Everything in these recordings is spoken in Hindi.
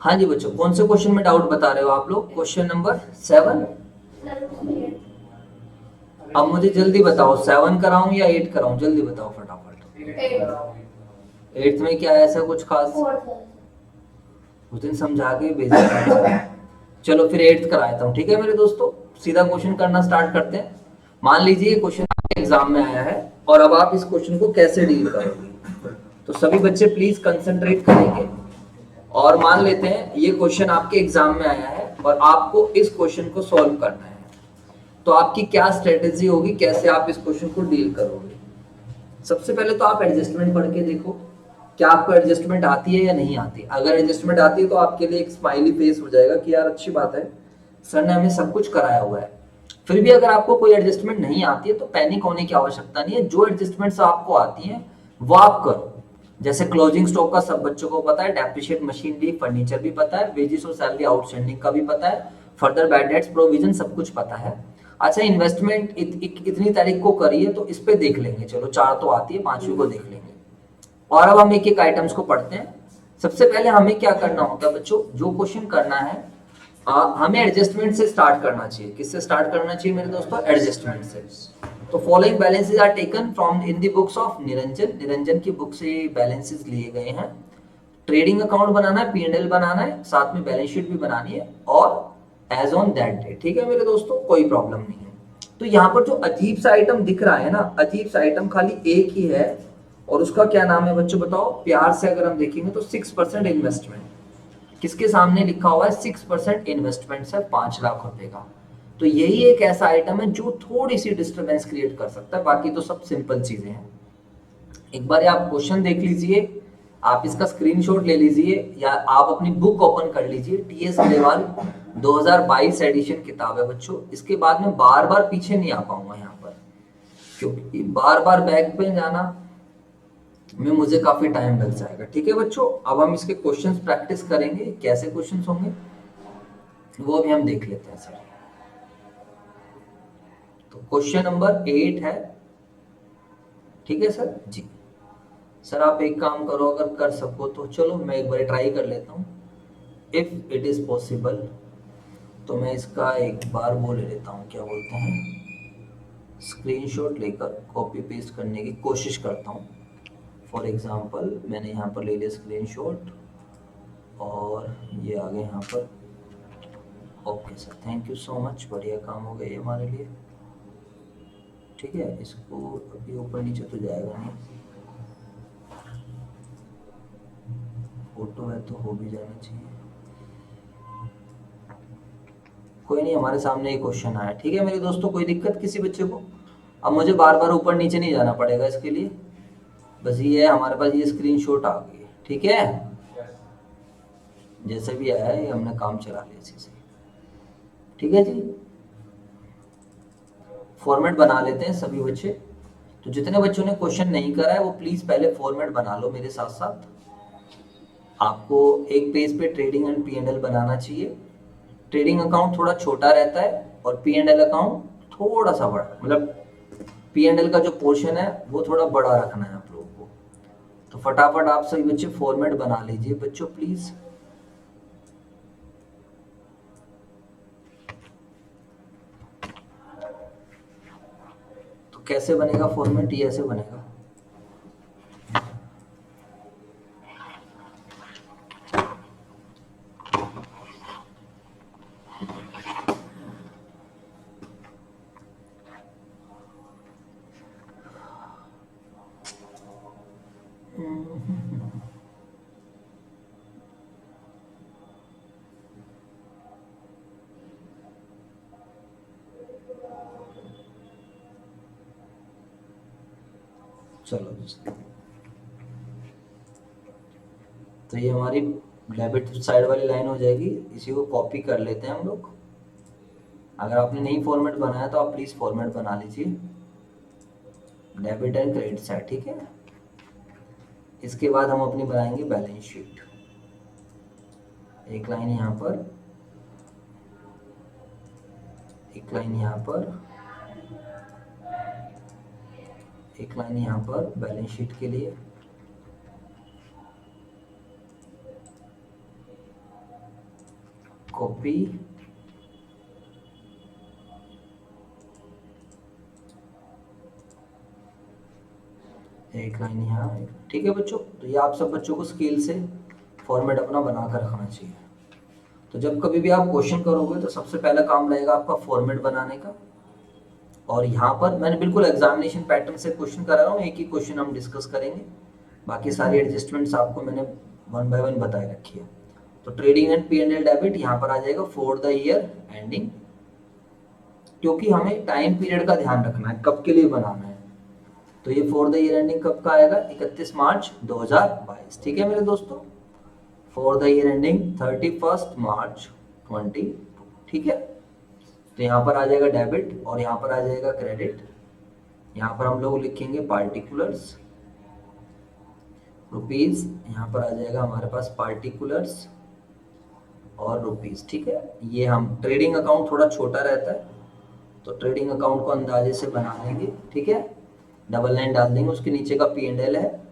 हाँ जी बच्चों, कौन से क्वेश्चन में डाउट बता रहे हो आप लोग? Question number 7। अब मुझे जल्दी बताओ, 7 कराऊं या 8 कराऊं? जल्दी बताओ फटाफट। 8th में क्या है ऐसा कुछ खास? उस दिन समझा के भेजा था। चलो फिर 8th करा देता हूँ, ठीक है मेरे दोस्तों। सीधा क्वेश्चन करना स्टार्ट करते हैं। मान लीजिए क्वेश्चन आपके एग्जाम में आया है और अब आप इस क्वेश्चन को कैसे डील करोगे। तो सभी बच्चे प्लीज कंसंट्रेट करेंगे और मान लेते हैं ये क्वेश्चन आपके एग्जाम में आया है और आपको इस क्वेश्चन को सॉल्व करना है। तो आपकी क्या स्ट्रेटेजी होगी, कैसे आप इस क्वेश्चन को डील करोगे? सबसे पहले तो आप एडजस्टमेंट पढ़ के देखो, क्या आपको एडजस्टमेंट आती है या नहीं आती। अगर एडजस्टमेंट आती है तो आपके लिए एक स्माइली फेस हो जाएगा कि यार अच्छी बात है, सर ने हमें सब कुछ कराया हुआ है। फिर भी अगर आपको कोई एडजस्टमेंट नहीं आती है तो पैनिक होने की आवश्यकता नहीं है। जो एडजस्टमेंट्स आपको आती हैं वो आप करो। जैसे क्लोजिंग स्टॉक का सब बच्चों को पता है, डेप्रिशिएट मशीनरी फर्नीचर भी पता है, वेजेस और सैलरी आउटस्टैंडिंग का भी पता है, फर्दर बैड डेट्स प्रोविजन सब कुछ पता है। अच्छा, इन्वेस्टमेंट इतनी तारीख को करिए तो इस पे देख लेंगे। चलो 4 तो आती है, 5वीं को देख लेंगे। और अब हम एक एक आइटम्स को पढ़ते हैं। सबसे पहले हमें क्या करना होता है बच्चों, जो क्वेश्चन करना है हमें एडजस्टमेंट से स्टार्ट करना चाहिए। किससे स्टार्ट करना चाहिए मेरे दोस्तों? एडजस्टमेंट से। तो following balances are taken from in the books of Niranjan. Niranjan की बुक से बैलेंसेस लिए गए हैं। ट्रेडिंग अकाउंट बनाना है, P&L बनाना है, साथ में बैलेंस शीट भी बनानी है और एज ऑन दैट डे। ठीक है मेरे दोस्तों, कोई प्रॉब्लम नहीं है। तो यहाँ पर जो अजीब सा आइटम दिख रहा है ना, अजीब सा आइटम खाली एक ही है और उसका क्या नाम है बच्चों बताओ? प्यार से अगर हम देखेंगे तो 6% इन्वेस्टमेंट। किसके सामने लिखा हुआ है? 6% इन्वेस्टमेंट है 5 लाख रुपए का। तो यही एक ऐसा आइटम है जो थोड़ी सी डिस्टरबेंस क्रिएट कर सकता है, बाकी तो सब सिंपल चीजें हैं। एक बार आप क्वेश्चन देख लीजिए, आप इसका स्क्रीनशॉट ले लीजिए या आप अपनी बुक ओपन कर लीजिए। टीएस ग्रेवाल 2022 एडिशन किताब है बच्चों। इसके बाद में बार बार पीछे नहीं आ पाऊंगा यहाँ पर, क्योंकि बार बार बैक पे जाना में मुझे काफी टाइम लग जाएगा। ठीक है बच्चों, अब हम इसके क्वेश्चंस प्रैक्टिस करेंगे। कैसे क्वेश्चंस होंगे वो भी हम देख लेते हैं सर। तो क्वेश्चन नंबर 8 है, ठीक है सर जी। सर आप एक काम करो, अगर कर सको तो चलो मैं एक बार ट्राई कर लेता हूँ। इफ इट इज पॉसिबल तो मैं इसका एक बार वो ले लेता हूँ, क्या बोलते हैं, स्क्रीनशॉट लेकर कॉपी पेस्ट करने की कोशिश करता हूँ। फॉर एग्जांपल मैंने यहाँ पर ले लिया स्क्रीनशॉट और ये आ गया यहाँ पर। Okay sir, thank you so much, बढ़िया काम हो गया ये हमारे लिए। ठीक है, इसको अभी ऊपर नीचे तो जाएगा नहीं, फोटो है तो हो भी जाना चाहिए। कोई नहीं, हमारे सामने एक क्वेश्चन आया। ठीक है मेरे दोस्तों, कोई दिक्कत किसी बच्चे को? अब मुझे बार बार ऊपर नीचे नहीं जाना पड़ेगा इसके लिए, बस ये है हमारे पास ये स्क्रीनशॉट आ गई है। ठीक है, जैसे भी आया है हमने काम चला लिया इसी से। ठीक है जी, फॉर्मेट बना लेते हैं सभी बच्चे। तो जितने बच्चों ने क्वेश्चन नहीं करा है वो प्लीज पहले फॉर्मेट बना लो मेरे साथ साथ। आपको एक पेज पे ट्रेडिंग एंड P&L बनाना चाहिए। ट्रेडिंग अकाउंट थोड़ा छोटा रहता है और P&L अकाउंट थोड़ा सा बड़ा, मतलब P&L का जो पोर्शन है वो थोड़ा बड़ा रखना है आप लोगों को। तो फटाफट आप सभी बच्चे फॉर्मेट बना लीजिए बच्चों प्लीज। तो कैसे बनेगा फॉर्मेट? ये ऐसे बनेगा। चलो, तो ये हमारी डेबिट साइड वाली लाइन हो जाएगी। इसी को कॉपी कर लेते हैं हम लोग। अगर आपने नहीं फॉर्मेट बनाया तो आप प्लीज फॉर्मेट बना लीजिए, डेबिट एंड क्रेडिट साइड। ठीक है, इसके बाद हम अपनी बनाएंगे बैलेंस शीट। एक लाइन यहाँ पर, एक लाइन यहाँ पर, एक लाइन यहाँ पर बैलेंस शीट के लिए। कॉपी, एक लाइन यहाँ, ठीक है बच्चों। तो ये आप सब बच्चों को स्केल से फॉर्मेट अपना बना कर रखना चाहिए। तो जब कभी भी आप क्वेश्चन करोगे तो सबसे पहला काम रहेगा आपका फॉर्मेट बनाने का। और यहाँ पर मैंने बिल्कुल एग्जामिनेशन पैटर्न से क्वेश्चन करा रहा हूँ, एक ही क्वेश्चन हम डिस्कस करेंगे, बाकी सारी एडजस्टमेंट्स आपको मैंने वन बाय वन बताए रखी है। तो ट्रेडिंग एंड P&L डेबिट यहाँ पर आ जाएगा फॉर द ईयर एंडिंग, क्योंकि हमें टाइम पीरियड का ध्यान रखना है, कब के लिए बनाना है। तो ये फॉर द ईयर एंडिंग कब का आएगा, 31 मार्च 2022, ठीक है मेरे दोस्तों। फॉर द ईयर एंडिंग 31 मार्च 2022, ठीक है। तो यहाँ पर आ जाएगा डेबिट और यहाँ पर आ जाएगा क्रेडिट। यहाँ पर हम लोग लिखेंगे पार्टिकुलर्स रुपीज, यहाँ पर आ जाएगा हमारे पास पार्टिकुलर्स और रुपीज, ठीक है। ये हम ट्रेडिंग अकाउंट थोड़ा छोटा रहता है तो ट्रेडिंग अकाउंट को अंदाजे से बना लेंगे, ठीक है। डबल लाइन डाल देंगे, उसके नीचे का P&L है।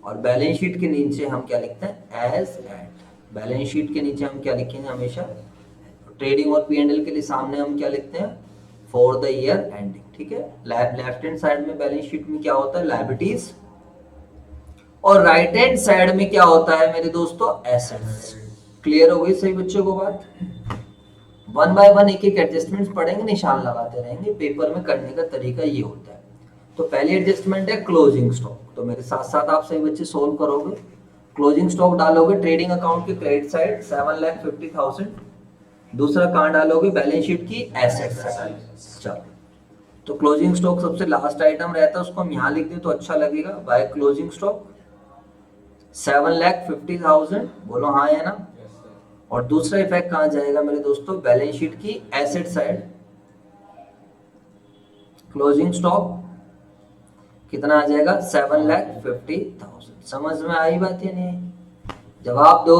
और बैलेंस शीट के नीचे हम क्या लिखते हैं, एज एट। बैलेंस शीट के नीचे हम क्या लिखेंगे हमेशा, ट्रेडिंग और P&L के लिए सामने हम क्या लिखते हैं, फॉर द ईयर एंडिंग, ठीक है। लेफ्ट हैंड साइड में बैलेंस शीट में क्या होता है, लायबिलिटीज, और राइट हैंड साइड में क्या होता है मेरे दोस्तों, एसेट्स। क्लियर हो गई सही बच्चों को बात। वन बाय वन एक एक एडजस्टमेंट्स पढ़ेंगे, निशान लगाते रहेंगे, पेपर में करने का तरीका ये होता है। तो पहली एडजस्टमेंट है क्लोजिंग स्टॉक, तो मेरे साथ साथ आप सही बच्चे सोल्व करोगे। क्लोजिंग स्टॉक डालोगे ट्रेडिंग अकाउंट की क्रेडिट साइड 7,50,000, दूसरा कहां डालोगे, बैलेंस शीट की एसेट साइड। चलो, तो क्लोजिंग स्टॉक सबसे लास्ट आइटम रहता है, उसको हम यहाँ लिख दें तो अच्छा लगेगा, बाय क्लोजिंग स्टॉक 7,50,000, बोलो हाँ या ना। और दूसरा इफेक्ट कहां जाएगा मेरे दोस्तों, बैलेंस शीट की एसेट साइड। क्लोजिंग स्टॉक कितना आ जाएगा, 7,50,000। समझ में आई बात या नहीं, जवाब दो।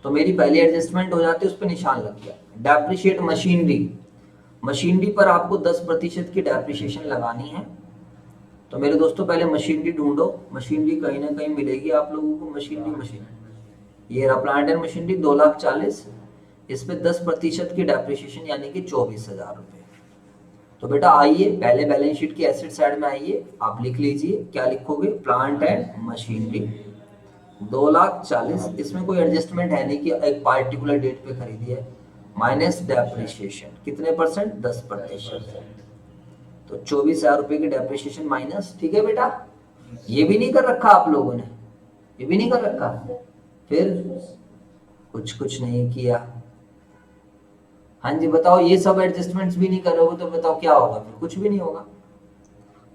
तो मेरी पहली एडजस्टमेंट हो जाती है, उस पर निशान लग गया। डेप्रिशिएट मशीनरी, मशीनरी पर आपको 10% की डेप्रिशिएशन लगानी है। तो मेरे दोस्तों पहले मशीनरी ढूंढो, मशीनरी कहीं ना कहीं मिलेगी आप लोगों को। मशीनरी ये रहा, प्लांट एंड मशीनरी 2,40,000, इस पे 10% की डेप्रिशिएशन यानी कि 24,000 रुपए। तो बेटा आइए पहले बैलेंस शीट की एसेट साइड में आइए, आप लिख लीजिए, क्या लिखोगे, प्लांट एंड मशीनरी 2,40,000, इसमें कोई एडजस्टमेंट है नहीं कि एक पार्टिकुलर डेट पे खरीदी है, माइनस डेप्रिशिएशन कितने परसेंट, 10%। तो 24,000 रुपए की डेप्रिशिएशन माइनस, ठीक है बेटा। ये भी नहीं कर रखा आप लोगों ने, ये भी नहीं कर रखा, फिर कुछ नहीं किया। हाँ जी बताओ, ये सब एडजस्टमेंट्स भी नहीं करोगे तो बताओ क्या होगा, फिर कुछ भी नहीं होगा।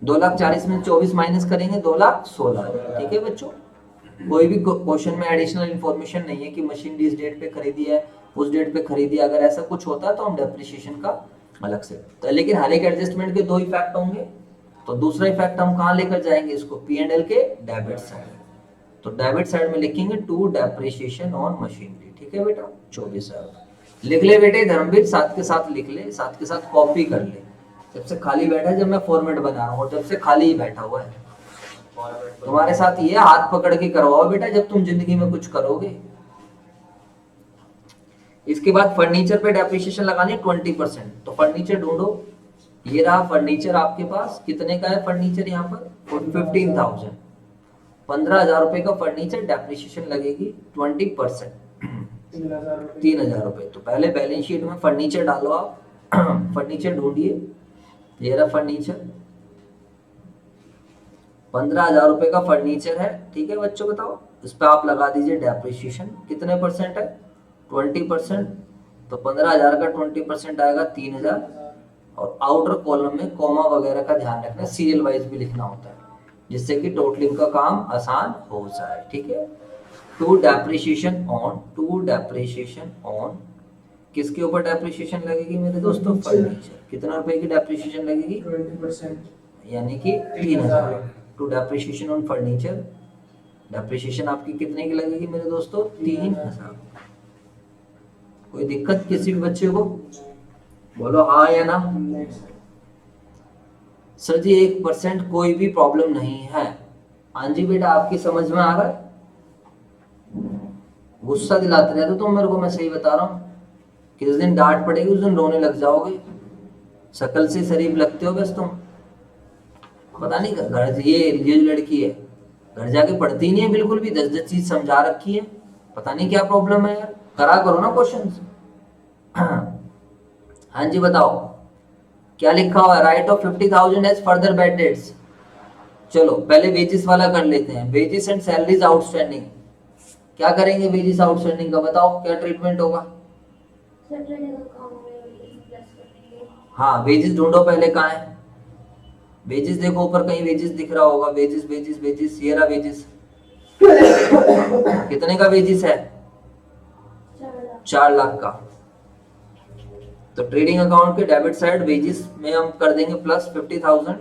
2,40,000 में 24 माइनस करेंगे 2,16,000, ठीक है बच्चों। कोई भी क्वेश्चन में एडिशनल इंफॉर्मेशन नहीं है कि मशीनरी इस डेट पे खरीदी है, उस डेट पे खरीदी है, अगर ऐसा कुछ होता है तो हम डेप्रिसिएशन का अलग से। तो लेकिन हर एक एडजस्टमेंट के दो इफेक्ट होंगे, तो दूसरा इफेक्ट हम कहाँ लेकर जाएंगे इसको, P&L के डेबिट साइड। तो डेबिट साइड में लिखेंगे टू डेप्रिसिएशन ऑन मशीनरी, ठीक है बेटा। 24,000 लिख ले बेटे, धर्मवीर साथ के साथ लिख ले, साथ के साथ कॉपी कर ले। जब से खाली बैठा है, जब मैं फॉर्मेट बना रहा हूँ, जब से खाली ही बैठा हुआ है। तुम्हारे साथ ये हाथ पकड़ के करवाओ बेटा जब तुम जिंदगी में कुछ करोगे। इसके बाद फर्नीचर पे डेप्रिसिएशन लगानी 20%। तो फर्नीचर ढूंढो, ये रहा फर्नीचर आपके पास, कितने का है फर्नीचर, यहाँ पर 15,000, 15,000 रुपए का फर्नीचर, डेप्रिसिएशन लगेगी 20%, 3,000 रुपए। तो पहले बैलेंस शीट में फर्नीचर डालो आप, फर्नीचर ढूंढिए, ये रहा फर्नीचर, 15,000 रुपए का फर्नीचर है, ठीक है बच्चों। बताओ इस पे आप लगा दीजिए डेप्रिसिएशन, कितने परसेंट है, 20%। तो 15,000 का 20% आएगा 3,000। और आउटर कॉलम में कॉमा वगैरह का ध्यान रखना, सीरियल वाइज भी लिखना होता है, जिससे कि टोटलिंग का काम आसान हो जाए, ठीक है। टू डेप्रिसिएशन ऑन किसके ऊपर डेप्रिसिएशन लगेगी मेरे दोस्तों, फर्नीचर। कितना रुपए की डेप्रिसिएशन लगेगी, 20%, यानी कि 3,000। To depreciation on furniture, depreciation आपकी कितने की लगेगी मेरे दोस्तों, 3,000। कोई दिक्कत किसी भी बच्चे को, बोलो हाँ या ना। सर जी 1% कोई भी प्रॉब्लम नहीं है। हाँ जी बेटा, आपकी समझ में आ रहा है, गुस्सा दिलाते रहते हो तुम मेरे को, मैं सही बता रहा हूँ। किस दिन डांट पड़ेगी उस दिन रोने लग जाओगे। शक्ल से शरीफ लगते हो बस तुम। पता नहीं घर ये जो लड़की है घर जाके पढ़ती नहीं है बिल्कुल भी, 10-10 चीज समझा रखी है। पता नहीं क्या प्रॉब्लम है यार, करा करो ना क्वेश्चंस। हाँ जी बताओ क्या लिखा हुआ है। Write off 50,000 as further bad debts. चलो पहले वेजेस वाला कर लेते हैं। Wages and salaries outstanding. क्या करेंगे वेजेस आउटस्टैंडिंग का, बताओ क्या ट्रीटमेंट होगा। हाँ वेजेस ढूंढो पहले, कहाँ है वेजेस, देखो ऊपर कहीं वेजेस दिख रहा होगा। वेजेस वेजेस वेजेस, ये रहा वेजेस। कितने का वेजेस है, 4 लाख का। तो ट्रेडिंग अकाउंट के डेबिट साइड वेजेस में हम कर देंगे प्लस 50,000।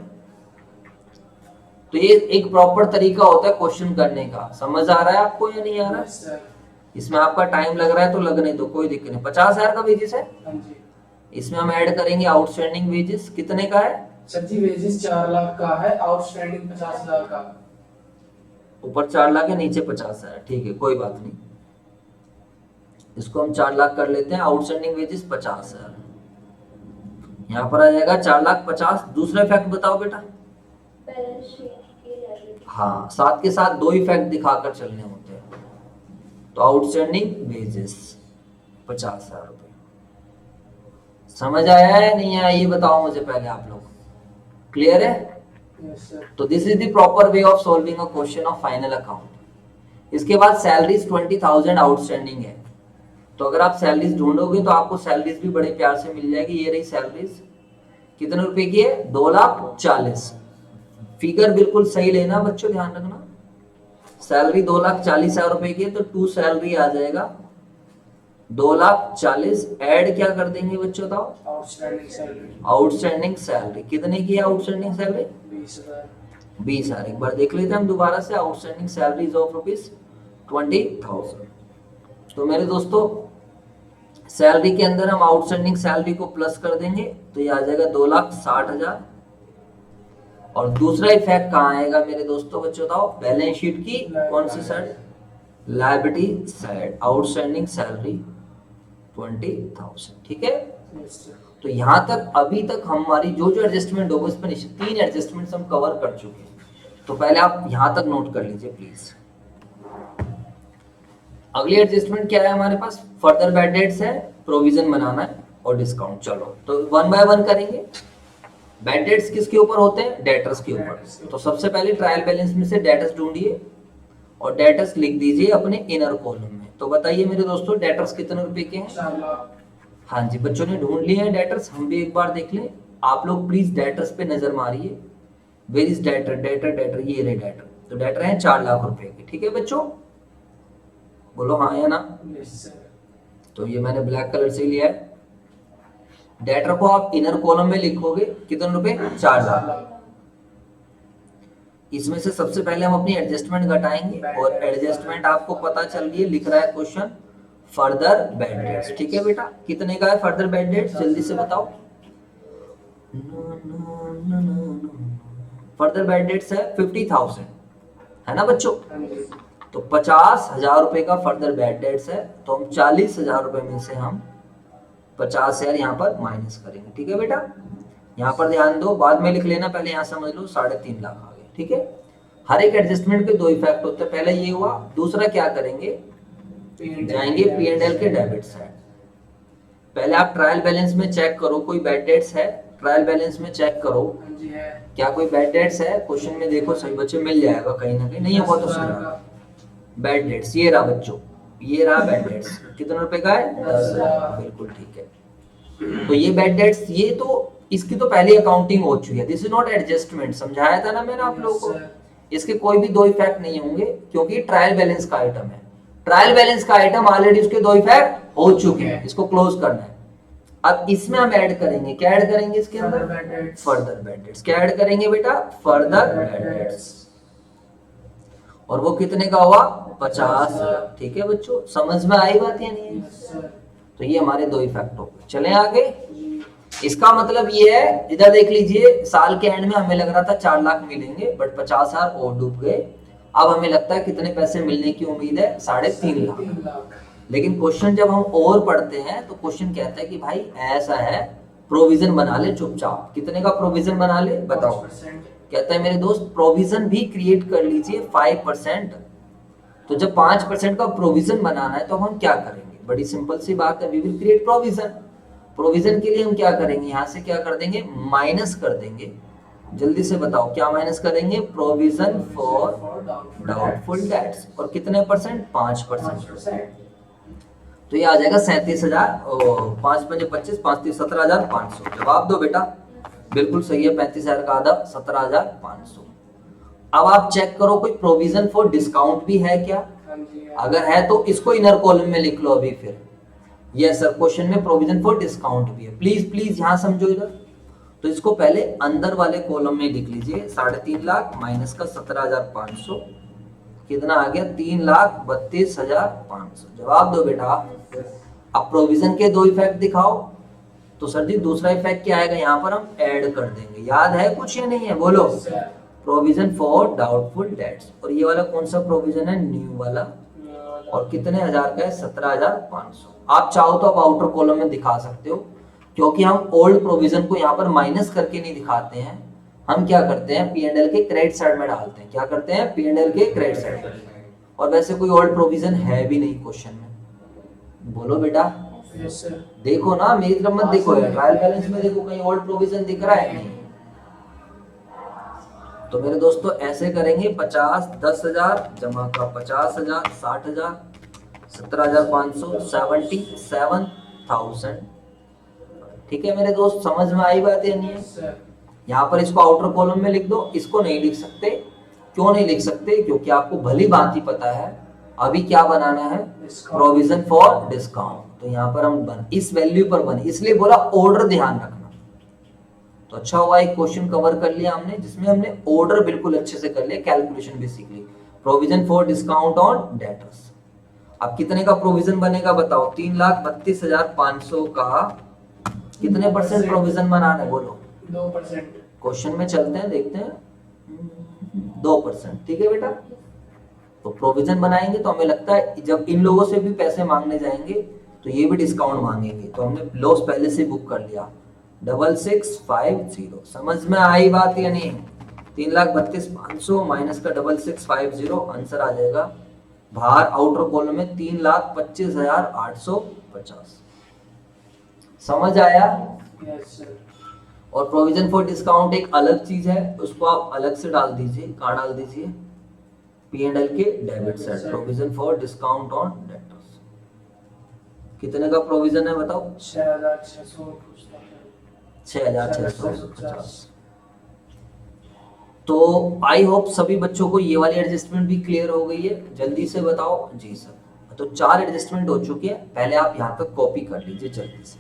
तो ये एक प्रॉपर तरीका होता है क्वेश्चन करने का। समझ आ रहा है आपको या नहीं आ रहा है? इसमें आपका टाइम लग रहा है तो लगने दो, कोई दिक्कत नहीं। 50,000 का वेजेस है। इसमें हम ऐड करेंगे आउटस्टैंडिंग वेजेस। कितने का है सर जी? वेजेस 4 लाख का है, आउटस्टैंडिंग 50,000 का। ऊपर 4 लाख है, नीचे 50,000। ठीक है कोई बात नहीं, इसको हम 4 लाख कर लेते हैं। Outstanding wages 50,000। यहाँ पर आ जाएगा 4,50,000। दूसरा इफेक्ट बताओ बेटा। हाँ साथ के साथ 2 इफेक्ट दिखाकर चलने होते हैं। तो आउटस्टैंडिंग वेजेस 50,000 रुपए। समझ आया है नहीं आया ये बताओ मुझे पहले आप लोग। क्लियर है? तो this is the proper way of solving a question of final account. इसके बाद सैलरीज 20,000 आउटस्टैंडिंग है। तो अगर आप सैलरीज ढूंढोगे तो आपको सैलरीज भी बड़े प्यार से मिल जाएगी। ये रही सैलरीज, कितने रुपए की है, 2,40,000। फिगर बिल्कुल सही लेना बच्चों, ध्यान रखना। सैलरी 2,40,000 रुपए की है तो टू सैलरी आ जाएगा 2,40,000। ऐड क्या कर देंगे बच्चों बताओ, आउटस्टैंडिंग सैलरी। आउटस्टैंडिंग सैलरी कितने की है आउटस्टैंडिंग सैलरी? 20,000। एक बार देख लेते हैं हम दोबारा से। Outstanding salaries of ₹20,000। तो मेरे दोस्तों सैलरी के अंदर हम आउटस्टैंडिंग सैलरी को प्लस कर देंगे तो ये आ जाएगा 2,60,000। और दूसरा इफेक्ट कहाँ आएगा मेरे दोस्तों बच्चों बताओ, बैलेंस शीट की कौन सी side, liability side. Outstanding salary 20,000। ठीक है। तो यहाँ तक अभी तक हमारी जो जो एडजस्टमेंट होगा, इस पर 3 एडजस्टमेंट हम कवर कर चुके हैं। तो पहले आप यहाँ तक नोट कर लीजिए प्लीज। अगली एडजस्टमेंट क्या है हमारे पास, फर्दर बैड डेट्स है, प्रोविजन बनाना है और डिस्काउंट। चलो तो 1 बाय 1 करेंगे। बैड डेट्स किसके ऊपर होते हैं, डेटर्स के ऊपर। तो सबसे पहले ट्रायल बैलेंस में से डेटर्स ढूंढिए और डेटर्स लिख दीजिए अपने इनर कॉलम में। तो बताइए मेरे दोस्तों डेटर्स कितने रुपए के हैं? 4 लाख। हाँ जी बच्चों ने ढूंढ लिए हैं डेटर्स। हम भी एक बार देख लें। आप लोग प्लीज डेटर्स पे नजर मारिए। Where is debtor, debtor debtor, ये रहे डेटर। तो डेटर है 4 लाख रुपए के। ठीक है बच्चों, बोलो हाँ या ना। तो ये मैंने ब्लैक कलर से लिया है। डेटर को आप इनर कॉलम में लिखोगे कितने रुपए, 4 लाख। इसमें से सबसे पहले हम अपनी एडजस्टमेंट घटाएंगे और एडजस्टमेंट आपको पता चल रही है, लिख रहा है क्वेश्चन फर्दर बैड डेट्स। ठीक है बेटा, कितने का है फर्दर बैड डेट्स जल्दी से बताओ। फर्दर बैड डेट्स है 50,000 है ना बच्चों। तो 50,000 रुपए का फर्दर बैड डेट्स है। तो हम 40,000 रुपए में से हम 50,000 यहाँ पर माइनस करेंगे। ठीक है बेटा, यहाँ पर ध्यान दो, बाद में लिख लेना, पहले यहाँ समझ लो 3.5 लाख आ गए। ठीक है, हर एक एडजस्टमेंट के 2 इफेक्ट होते हैं। पहले ये हुआ, दूसरा क्या करेंगे, जाएंगे P&L के डेबिट साइड। पहले आप ट्रायल बैलेंस में चेक करो कोई बैड डेट्स है। ट्रायल बैलेंस में चेक करो क्या कोई बैड डेट्स है। क्वेश्चन में देखो सही बच्चे मिल जाएगा कहीं ना कहीं, नहीं होगा तो सही। बैड डेट्स ये रहा बच्चों, ये रहा बैड डेट्स। कितने रुपए का है, 10,000। बिल्कुल ठीक है। तो ये बैड डेट्स, ये तो इसकी तो पहले अकाउंटिंग हो चुकी है। दिस इज नॉट एडजस्टमेंट, समझाया था ना मैंने आप लोगों को। इसके कोई भी 2 इफेक्ट नहीं होंगे क्योंकि ट्रायल बैलेंस का आइटम है। ट्रायल बैलेंस का आइटम ऑलरेडी उसके 2 इफेक्ट हो चुके हैं, इसको क्लोज करना है। अब इसमें हम ऐड करेंगे, क्या ऐड करेंगे इसके अंदर, फर्दर बैड डेट्स। क्या ऐड करेंगे बेटा, फर्दर बैड डेट्स। और वो कितने का हुआ, 50,000। ठीक है बच्चों, समझ में आई बात या नहीं है? तो ये हमारे 2 इफेक्ट हो गए। चलें आगे। इसका मतलब ये है, इधर देख लीजिए, साल के एंड में हमें लग रहा था 4 लाख मिलेंगे, बट 50,000 और डूब गए। अब हमें लगता है कितने पैसे मिलने की उम्मीद है, 3.5 लाख। 3 लाख। लेकिन क्वेश्चन जब हम और पढ़ते हैं तो क्वेश्चन कहता है कि भाई ऐसा है, प्रोविजन बना ले चुपचाप। कितने का प्रोविजन बना ले बताओ। 5%। कहता है मेरे दोस्त प्रोविजन भी क्रिएट कर लीजिए 5%। तो जब 5% का प्रोविजन बनाना है तो हम क्या करेंगे, बड़ी सिंपल सी बात है, we will create provision. Provision के लिए हम क्या करेंगे, यहाँ से क्या कर देंगे, माइनस कर देंगे। जल्दी से बताओ क्या माइनस करेंगे, प्रोविजन फॉर डाउटफुल डेट्स। और कितने परसेंट, 5%। तो ये आ जाएगा 37,000, 5×5 = 25, 5×3 = 17,500। जवाब दो बेटा, बिल्कुल सही है, 35,000 का आधा 17,500। अब आप चेक करो कोई प्रोविजन फॉर डिस्काउंट भी है क्या। अगर है तो इसको इनर कॉलम में लिख लो अभी फिर। यस सर, क्वेश्चन में प्रोविजन फॉर डिस्काउंट भी है। प्लीज प्लीज यहाँ समझो इधर। तो इसको पहले अंदर वाले कॉलम में लिख लीजिए, 3.5 लाख माइनस का 17,500 कितना आ गया, 3,32,500। जवाब दो बेटा। अब प्रोविजन के दो इफेक्ट दिखाओ। तो सर जी दूसरा इफेक्ट क्या आएगा, यहाँ पर हम ऐड कर देंगे। याद है कुछ या नहीं है, बोलो। Provision for doubtful debts. और ये वाला कौन सा प्रोविजन है, न्यू वाला। और कितने हजार का है, 17,500। आप चाहो तो आप आउटर कॉलम में दिखा सकते हो, क्योंकि हम ओल्ड प्रोविजन को यहाँ पर माइनस करके नहीं दिखाते हैं। हम क्या करते हैं, P&L के क्रेडिट साइड में डालते हैं। क्या करते हैं, P&L के क्रेडिट साइड में। और वैसे कोई ओल्ड प्रोविजन है भी नहीं क्वेश्चन में, बोलो बेटा। देखो ना, मेरी तरफ मत देखो यार, ट्रायल बैलेंस में देखो कहीं ओल्ड प्रोविजन दिख रहा है, नहीं। तो मेरे दोस्तों ऐसे करेंगे, 50 10,000 जमा का 50,000 60,000 17,500 77,000। ठीक है मेरे दोस्त, समझ में आई बात या नहीं है। यहाँ पर इसको आउटर कॉलम में लिख दो। इसको नहीं लिख सकते, क्यों नहीं लिख सकते, क्योंकि आपको भली भांति पता है अभी क्या बनाना है, प्रोविजन फॉर डिस्काउंट। तो यहाँ पर हम इस वैल्यू पर बने, इसलिए बोला ऑर्डर ध्यान रखना। तो अच्छा हुआ एक क्वेश्चन कवर कर लिया हमने, जिसमें हमने ऑर्डर बिल्कुल अच्छे से कर लिया, कैलकुलेशन भी सीख ली। Provision for discount on debtors. अब कितने का प्रोविजन बनेगा बताओ, 3,32,500 का कितने परसेंट प्रोविजन बनाना है, बोलो। 2%। क्वेश्चन में चलते हैं, देखते हैं। 2%, ठीक है बेटा। तो प्रोविजन बनाएंगे तो हमें लगता है जब इन लोगों से भी पैसे मांगने जाएंगे तो ये भी डिस्काउंट मांगेंगे। तो हमने लॉस पहले से बुक कर लिया, 6650। समझ में आई बात या नहीं। 3,32,500 माइनस का 6650, आंसर आ जाएगा बाहर आउटर कॉलम में 3,25,850। समझ आया। Yes sir. और प्रोविजन फॉर डिस्काउंट एक अलग चीज है, उसको आप अलग से डाल दीजिए। कहाँ डाल दीजिए, P&L के debit side. Provision for discount on debtors. कितने का प्रोविजन है बताओ, 6,650। तो आई होप सभी बच्चों को ये वाली एडजस्टमेंट भी क्लियर हो गई है। जल्दी से बताओ। जी सर, तो 4 एडजस्टमेंट हो चुकी है, पहले आप यहाँ तक कॉपी कर लीजिए जल्दी से।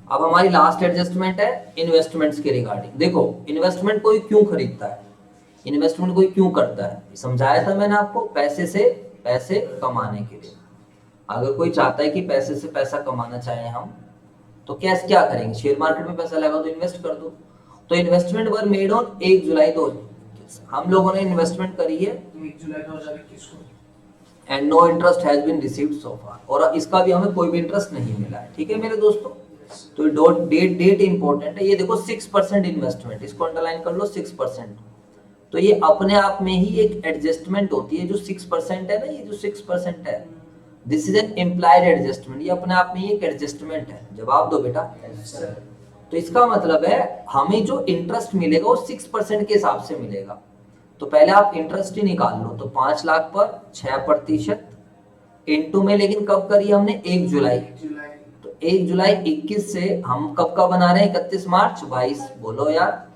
अब हमारी लास्ट एडजस्टमेंट है इन्वेस्टमेंट्स के रिगार्डिंग। देखो इन्वेस्टमेंट कोई क्यों खरीदता है, इन्वेस्टमेंट कोई क्यों करता है, समझाया था मैंने आपको, पैसे से पैसे कमाने के लिए। अगर कोई चाहता है कि पैसे से पैसा कमाना चाहे हम, तो क्या करेंगे, शेयर मार्केट में पैसा लगा दो, इन्वेस्ट कर दो। तो इन्वेस्टमेंट वर मेड ऑन 1 जुलाई 2021। हम लोगों ने इन्वेस्टमेंट करी है 1 जुलाई 2021 को, and no interest has been received so far. और इसका भी हमें कोई भी इंटरेस्ट नहीं मिला है। ठीक है मेरे दोस्तों, तो डेट इंपॉर्टेंट है। ये देखो 6% इन्वेस्टमेंट, इसको अंडरलाइन कर लो 6%। तो ये अपने आप में ही एक एडजस्टमेंट होती है। जो 6% है ना, ये जो 6% है, this is an implied adjustment. ये अपने आप में ही एक एडजस्टमेंट है। जवाब दो बेटा। तो इसका मतलब है हमें जो इंटरेस्ट मिलेगा वो 6% के हिसाब से मिलेगा। तो पहले आप इंटरेस्ट ही निकाल लो। तो 5 लाख पर 6% इंटू में, लेकिन कब करिए हमने, 1 जुलाई। तो 1 जुलाई 21 से हम कब का बना रहे हैं, 31 मार्च 22। बोलो यार,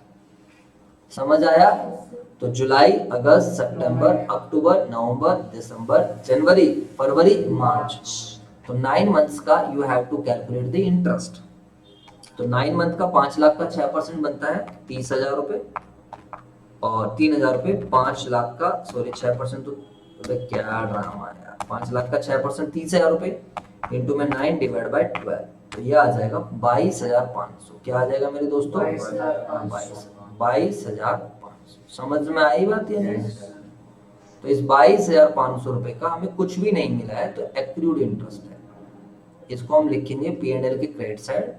समझ आया। तो जुलाई, अगस्त, सितंबर, अक्टूबर, नवंबर, दिसंबर, जनवरी, फरवरी, मार्च। तो 9 मंथ्स का you have to calculate the interest. तो 9 मंथ का 5 लाख का 6% बनता है 30,000 रुपए। और 3,000 रुपए 5 लाख का, सॉरी 6% तो क्या ड्रामा है यार। 5 लाख का 6% 30,000 रुपए इंटू में 9 डिवाइड बाय 12। तो ये आ जाएगा 22,500। क्या आ जाएगा मेरे दोस्तों, 22,500। समझ में आई बात या नहीं? तो इस 22,500 रुपए का हमें कुछ भी नहीं मिला है, तो एक्रूड इंटरेस्ट है। इसको हम लिखेंगे P&L के क्रेडिट साइड,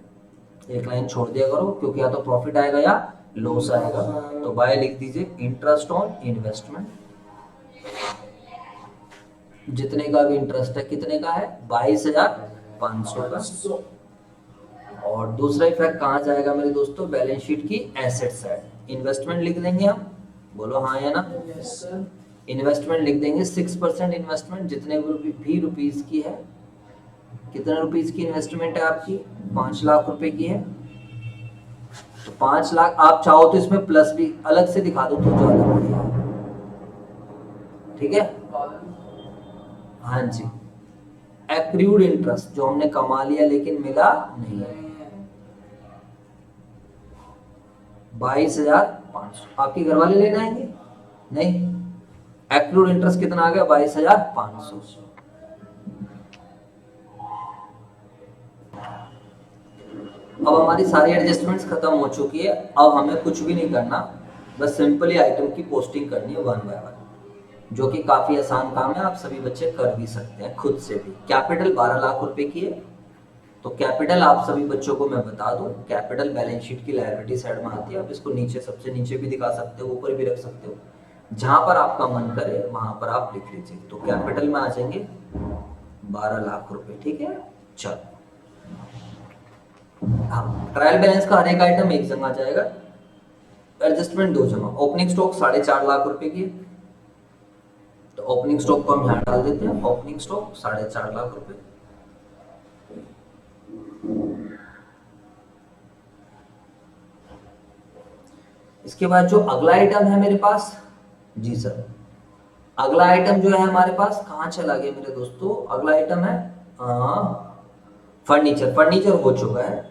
एक लाइन छोड़ दिया करो, क्योंकि या तो प्रॉफिट आएगा या लॉस आएगा। तो बाय लिख दीजिए इंटरेस्ट ऑन इन्वेस्टमेंट। जितने का भी इंटरेस्ट है, कितने का है? 22,500 का। और दूसरा इफेक्ट कहाँ जाएगा मेरे दोस्तों? बैलेंस शीट की एसेट साइड। इन्वेस्टमेंट लिख देंगे हम, बोलो हाँ या ना? Yes sir. इन्वेस्टमेंट लिख देंगे 6% इन्वेस्टमेंट, जितने भी रुपीस की है। कितने रुपीस की इन्वेस्टमेंट है आपकी? 5 लाख रुपए की है। तो 5 लाख, आप चाहो तो इसमें प्लस भी अलग से दिखा दो तो ज्यादा बढ़िया है। ठीक है, हाँ जी। एक्रूड इंटरेस्ट जो हमने कमा लिया लेकिन मिला नहीं, 22,500। आपके घर वाले लेना आएंगे? नहीं। एक्रूड इंटरेस्ट कितना आ गया? 22,500। अब हमारी सारी एडजस्टमेंट्स खत्म हो चुकी है। अब हमें कुछ भी नहीं करना, बस सिंपली आइटम की पोस्टिंग करनी है 1 बाय 1, जो कि काफी आसान काम है, आप सभी बच्चे कर भी सकते हैं खुद से भी। कैपिटल 12 लाख रुपए की है, तो कैपिटल आप सभी बच्चों को मैं बता दूं, कैपिटल बैलेंस शीट की लायबिलिटी साइड में आती है। आप इसको नीचे, सबसे नीचे भी दिखा सकते हो, ऊपर भी रख सकते हो, जहां पर आपका मन करे वहां पर आप लिख लीजिए। तो कैपिटल में आ जाएंगे 12 लाख रुपए। ठीक है, चलो। हाँ, ट्रायल बैलेंस का हर एक आइटम एक जगह आ जाएगा, एडजस्टमेंट 2 जगह। ओपनिंग स्टॉक 4.5 लाख रुपए की, तो ओपनिंग स्टॉक को हम यहाँ डाल देते हैं। ओपनिंग स्टॉक 4.5 लाख रुपए। इसके बाद जो अगला आइटम है मेरे पास, जी सर, अगला आइटम जो है हमारे पास, कहाँ चला गया मेरे दोस्तों? अगला आइटम है फर्नीचर। फर्नीचर हो चुका है।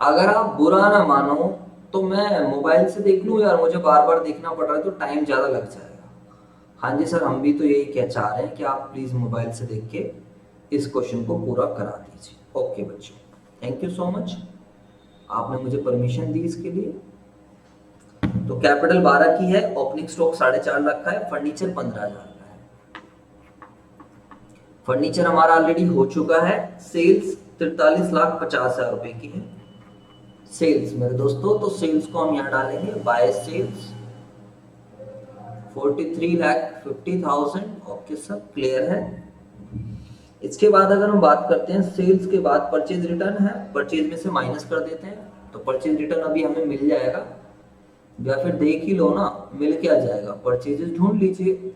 अगर आप बुरा ना मानो तो मैं मोबाइल से देख लूं यार, मुझे बार बार देखना पड़ रहा है तो टाइम ज्यादा लग जाएगा। हाँ जी सर, हम भी तो यही क्या चाह रहे हैं कि आप प्लीज मोबाइल से देख के इस क्वेश्चन को पूरा करा दीजिए। ओके बच्चों, थैंक यू सो मच, आपने मुझे परमिशन दी इसके लिए। तो कैपिटल 12 की है, ओपनिंग स्टॉक 4.5 लाख का है, फर्नीचर 15,000 का है। फर्नीचर हमारा ऑलरेडी हो चुका है। सेल्स 43,50,000 रुपए की है सेल्स मेरे दोस्तों। तो सेल्स को हम यहाँ डालेंगे, by sales 43,50,000। Okay sir, clear है। इसके बाद अगर हम बात करते हैं सेल्स के बाद परचेज रिटर्न है, परचेज में से माइनस कर देते हैं। तो परचेज रिटर्न अभी हमें मिल जाएगा, या फिर देख ही लो ना, मिल क्या जाएगा? परचेजेस ढूंढ लीजिए।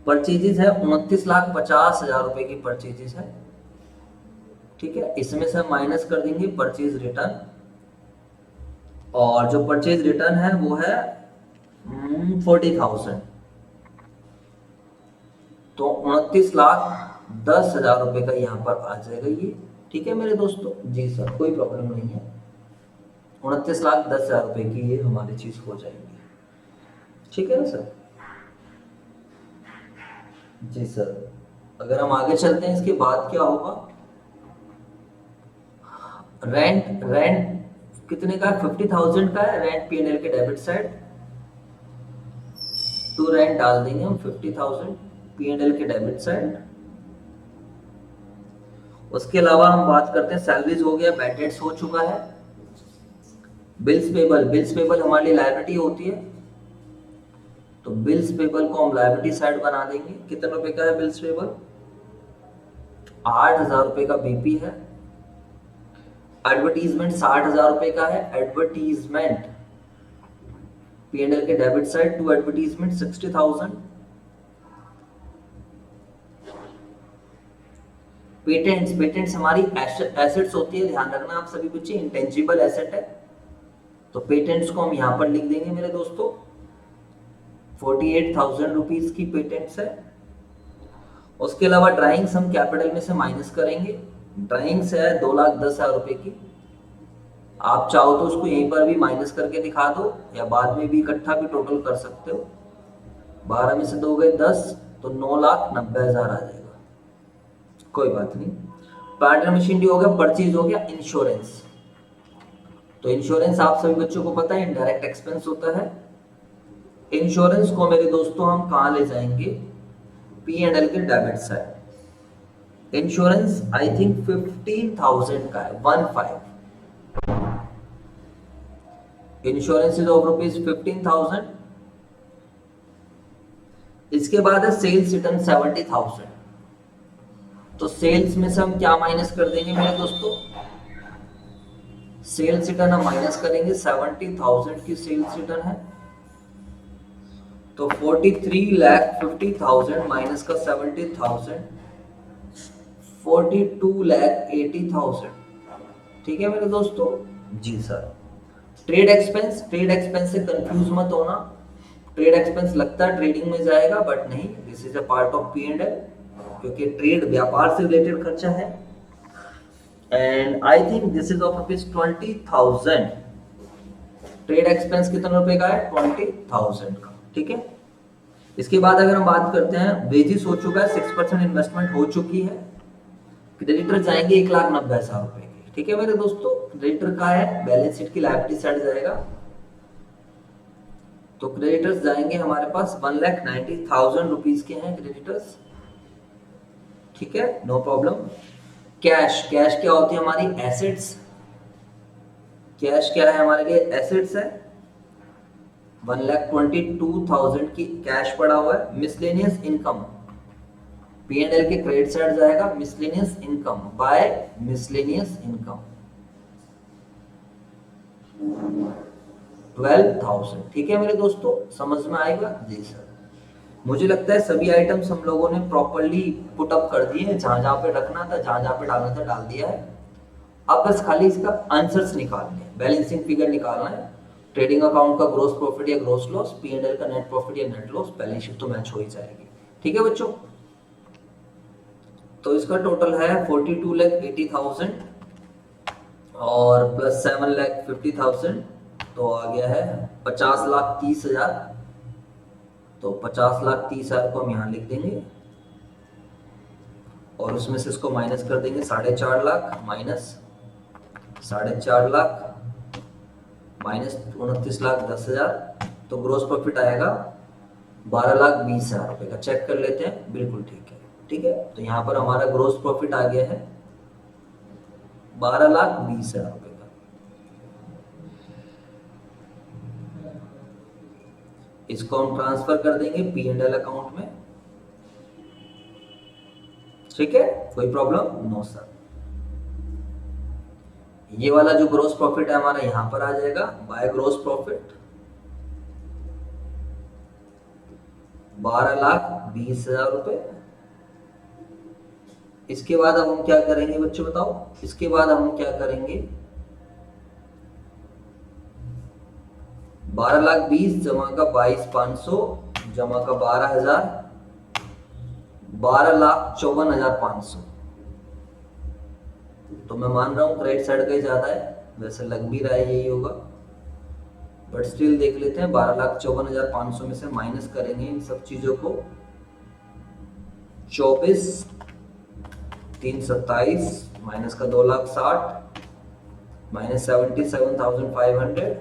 परचेजेस है 29,50,000 रुपए की परचेजेस है। ठीक है, इसमें से हम माइनस कर देंगे परचेज रिटर्न, और जो परचेज रिटर्न है वो है 40,000। तो 29,10,000 रुपए का यहाँ पर आ जाएगा ये। ठीक है मेरे दोस्तों? जी सर, कोई प्रॉब्लम नहीं है। 29,10,000 रुपए की ये हमारी चीज हो जाएगी। ठीक है ना सर? जी सर, अगर हम आगे चलते हैं, इसके बाद क्या होगा? रेंट, रेंट कितने का है? 50,000 का है रेंट, P&L के डेबिट साइड। तो रेंट डाल देंगे हम 50,000 P&L के डेबिट साइड। उसके अलावा हम बात करते हैं, सैलरीज हो गया, बैड डेट्स हो चुका है। बिल्स पेबल, बिल्स पेबल हमारे लिए लायबिलिटी होती है, तो बिल्स पेबल को हम लायबिलिटी साइड बना देंगे। कितने रुपए का है बिल्स पेबल? 8,000 रुपए का बीपी है। एडवर्टीजमेंट 60,000 रुपए का है। एडवर्टीजमेंट P&L के debit side to advertisement 60,000। Patents, patents हमारी एसेट्स होती है, ध्यान रखना आप सभी बच्चे, इंटेंजिबल एसेट है। तो पेटेंट्स को हम यहां पर लिख देंगे मेरे दोस्तों, 48,000 रुपीज की पेटेंट्स है। उसके अलावा ड्राइंग्स हम कैपिटल में से माइनस करेंगे। ड्राइंग्स है 2,10,000 रुपए की। आप चाहो तो उसको यहीं पर भी माइनस करके दिखा दो, या बाद में भी इकट्ठा भी टोटल कर सकते हो। 12 में से 2 गए 10, तो 9,90,000 आ जाएगा। कोई बात नहीं। पार्ट एंड मशीनरी हो गया, परचेज हो गया, इंश्योरेंस। तो इंश्योरेंस आप सभी बच्चों को पता है इनडायरेक्ट एक्सपेंस होता है। इंश्योरेंस को मेरे दोस्तों हम कहाँ ले जाएंगे, पी एंड एल के debit side. Insurance I think 15,000 का है, 15। Insurance is of rupees 15,000। इसके बाद है सेल्स रिटर्न 70,000। तो सेल्स में से हम क्या माइनस कर देंगे मेरे दोस्तों, सेल्स रिटर्न हम माइनस करेंगे, 70,000 की सेल्स रिटर्न है तो 43,50,000 माइनस का 70,000, 42,80,000। ठीक है मेरे दोस्तों जी sir. Trade expense, trade expense से कंफ्यूज मत होना, ट्रेड एक्सपेंस लगता है ट्रेडिंग में जाएगा बट नहीं, this is a part of P and L, क्योंकि ट्रेड व्यापार से रिलेटेड खर्चा है। And I think this is of rupees 20,000। Trade expense कितने रुपए का है, 20,000 का। ठीक है, इसके बाद अगर हम बात करते हैं, वेजिस हो चुका है, 6% इन्वेस्टमेंट हो चुकी है। क्रेडिटर जाएंगे 1,90,000 रुपए के। ठीक है मेरे दोस्तों, क्रेडिटर का है बैलेंस शीट की लायबिलिटी साइड जाएगा, तो क्रेडिटर्स जाएंगे हमारे पास 1,90,000 रुपीज के हैं क्रेडिटर्स। ठीक है, नो प्रॉब्लम। कैश, कैश क्या होती है हमारी, एसेट्स। कैश क्या है हमारे लिए, एसेट्स है। 1,22,000 की कैश पड़ा हुआ है। Miscellaneous income, P and L के क्रेडिट साइड जाएगा miscellaneous income, by miscellaneous income 12,000। ठीक है मेरे दोस्तों, समझ में आएगा जी सर। मुझे लगता है सभी आइटम्स हम लोगों ने प्रॉपर्ली पुट अप कर दिए हैं, जहां जहां पे रखना था, जहां जहां पे डालना था डाल दिया है। अब बस खाली इसका आंसर्स निकालने हैं, बैलेंसिंग फिगर निकालना है। ट्रेडिंग अकाउंट का ग्रोस प्रॉफिट या gross loss, P and L का नेट प्रॉफिट या नेट लॉस, बैलेंस शीट तो मैच हो ही जाएगी। ठीक है बच्चों, तो इसका टोटल है 42,80,000 और प्लस 7,50,000, तो आ गया है 50,30,000। तो 50,30,000 को हम यहाँ लिख देंगे और उसमें से इसको माइनस कर देंगे, 4.5 लाख माइनस 4.5 लाख माइनस 29,10,000, तो ग्रोस प्रॉफिट आएगा 12,20,000 रुपए का। चेक कर लेते हैं, बिल्कुल ठीक है। ठीक है, तो यहाँ पर हमारा ग्रोस प्रॉफिट आ गया है 12,20,000 रुपए का। इसको हम ट्रांसफर कर देंगे पी एंड एल अकाउंट में। ठीक है, कोई प्रॉब्लम नो सर। ये वाला जो ग्रोस प्रॉफिट है हमारा यहां पर आ जाएगा, बाय ग्रोस प्रॉफिट 12,20,000 रुपए। इसके बाद अब हम क्या करेंगे बच्चों बताओ, इसके बाद हम क्या करेंगे, 12,20,000 जमा का 22,500 जमा का 12,000, 12,54,500। तो मैं मान रहा हूं क्रेडिट साइड का ही ज्यादा है, वैसे लग भी रहा है यही होगा, बट स्टिल देख लेते हैं। 12,54,500 में से माइनस करेंगे इन सब चीजों को, 24,327 माइनस का 2,60,000 माइनस 77,500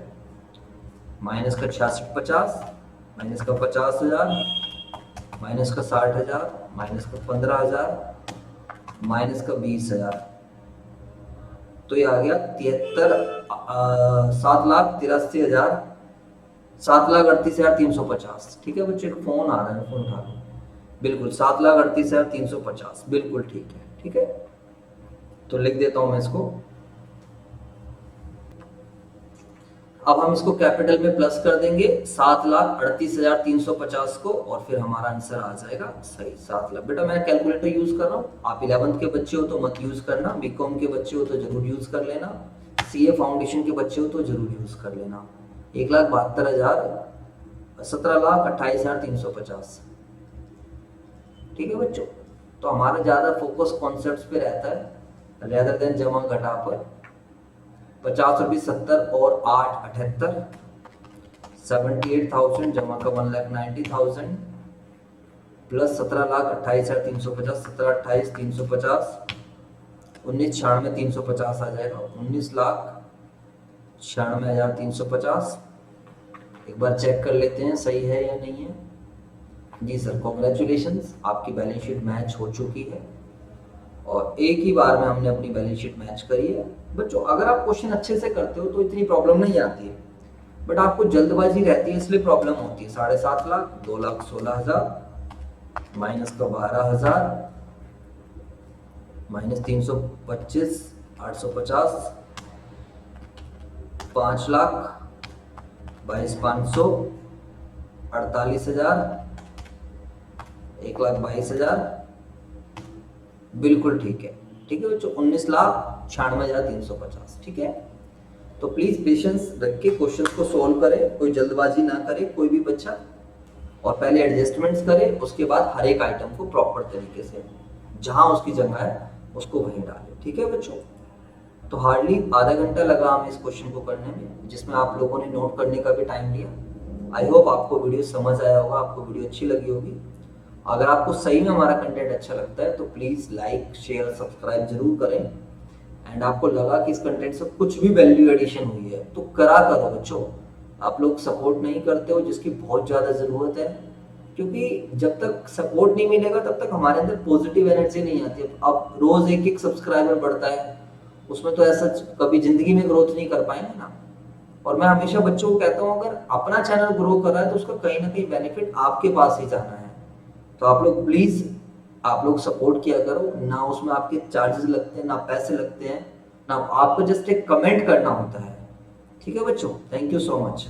माइनस का 66,50 माइनस का 50,000 माइनस का 60,000 माइनस का 15,000 माइनस का 20,000, तो ये आ गया 7,83,000 7,38,350। ठीक है बच्चे, एक फोन आ रहा है, फोन उठा लो। बिल्कुल 7,38,350, बिल्कुल ठीक है। ठीक है, तो लिख देता हूं मैं इसको। अब हम इसको कैपिटल में प्लस कर देंगे 7,38,350 को, और फिर हमारा आंसर आ जाएगा सही 7 लाख। बेटा मैं कैलकुलेटर यूज कर रहा हूँ, आप 11th के बच्चे हो तो मत यूज करना, बीकॉम के बच्चे हो तो जरूर यूज कर लेना, सीए फाउंडेशन के बच्चे हो तो जरूर यूज कर लेना। 1,72,000 17,28,350। ठीक है बच्चों, तो हमारा ज्यादा फोकस कॉन्सेप्ट्स पे रहता है रेदर देन जमा घटा पर। 50 रुपये 70 और 8 78, 78,000 जमा का 1,90,000 प्लस 17,28,350, 17,28,350, 19,96,350 आ जाएगा, 19,96,350 96,350। एक बार चेक कर लेते हैं सही है या नहीं है। जी सर, कॉन्ग्रेचुलेशंस, आपकी बैलेंस शीट मैच हो चुकी है और एक ही बार में हमने अपनी बैलेंस शीट मैच करी है। बच्चों अगर आप क्वेश्चन अच्छे से करते हो तो इतनी प्रॉब्लम नहीं आती है, बट आपको जल्दबाजी रहती है इसलिए प्रॉब्लम होती है। 7.5 लाख, 2,16,000 माइनस का 12,000 माइनस 325, 850, 5 लाख, 22,500, 48,000, 1,22,000। बिल्कुल ठीक है, ठीक है बच्चों, 19,96,350। ठीक है, तो प्लीज पेशेंस रख के क्वेश्चंस को सोल्व करें, कोई जल्दबाजी ना करे कोई भी बच्चा, और पहले एडजस्टमेंट्स करे, उसके बाद हर एक आइटम को प्रॉपर तरीके से जहां उसकी जगह है उसको वहीं डालें। ठीक है बच्चों, तो हार्डली आधा घंटा लगा हमें इस क्वेश्चन को करने में, जिसमें आप लोगों ने नोट करने का भी टाइम लिया। आई होप आपको वीडियो समझ आया होगा, आपको वीडियो अच्छी लगी होगी। अगर आपको सही में हमारा कंटेंट अच्छा लगता है तो प्लीज लाइक शेयर सब्सक्राइब जरूर करें, एंड आपको लगा कि इस कंटेंट से कुछ भी वैल्यू एडिशन हुई है तो करा करो बच्चों। आप लोग सपोर्ट नहीं करते हो, जिसकी बहुत ज़्यादा ज़रूरत है, क्योंकि जब तक सपोर्ट नहीं मिलेगा तब तक हमारे अंदर पॉजिटिव एनर्जी नहीं आती। अब रोज एक एक सब्सक्राइबर बढ़ता है, उसमें तो ऐसा कभी जिंदगी में ग्रोथ नहीं कर पाएंगे ना। और मैं हमेशा बच्चों को कहता हूँ, अगर अपना चैनल ग्रो कर रहा है तो उसका कहीं ना कहीं बेनिफिट आपके पास ही जाना है। तो आप लोग प्लीज आप लोग सपोर्ट किया करो ना, उसमें आपके चार्जेस लगते हैं ना पैसे लगते हैं ना, आपको जस्ट एक कमेंट करना होता है। ठीक है बच्चों, थैंक यू सो मच।